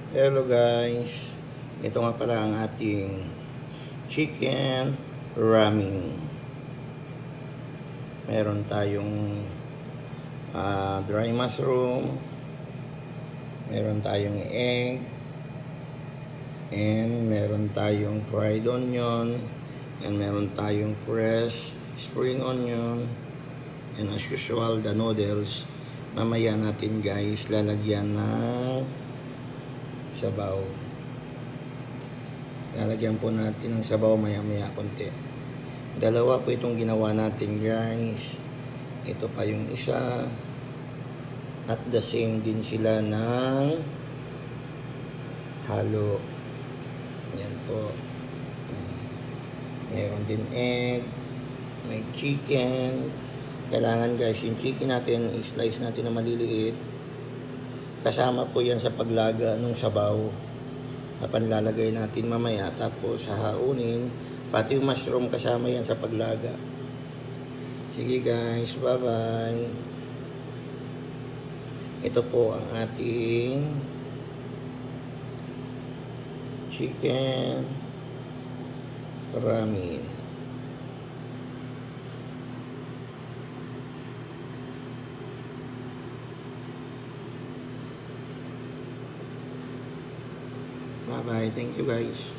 Hello guys, ito nga pala ang ating chicken ramen. Meron tayong dry mushroom, meron tayong egg, and meron tayong fried onion, and meron tayong fresh spring onion, and as usual the noodles. Mamaya natin guys lalagyan ng sabaw. Lalagyan po natin ng sabaw maya-maya konti. Dalawa po itong ginawa natin guys. Ito pa yung isa. At the same din sila ng halo. Yan po. Meron din egg. May chicken. Kailangan guys yung chicken natin i-slice natin na maliliit. Kasama po yan sa paglaga ng sabaw na panlalagay natin mamaya, tapos hahaunin pati yung mushroom kasama yan sa paglaga. Sige guys, bye bye. Ito po ang ating chicken ramen. Bye-bye. Thank you guys.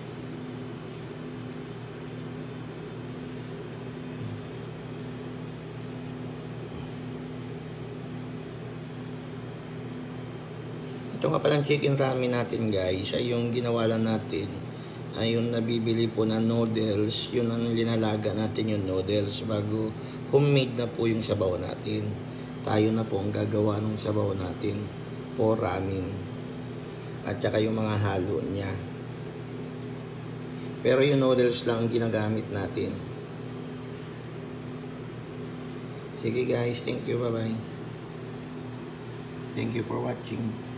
Ito nga palang chicken ramen natin guys, ay yung ginawa lang natin ay yung nabibili po na noodles, yun ang linalaga natin yung noodles bago homemade na po yung sabaw natin. Tayo na po ang gagawa ng sabaw natin po ramen. At saka yung mga halo niya. Pero yung noodles lang ang ginagamit natin. Sige guys, thank you, bye bye. Thank you for watching.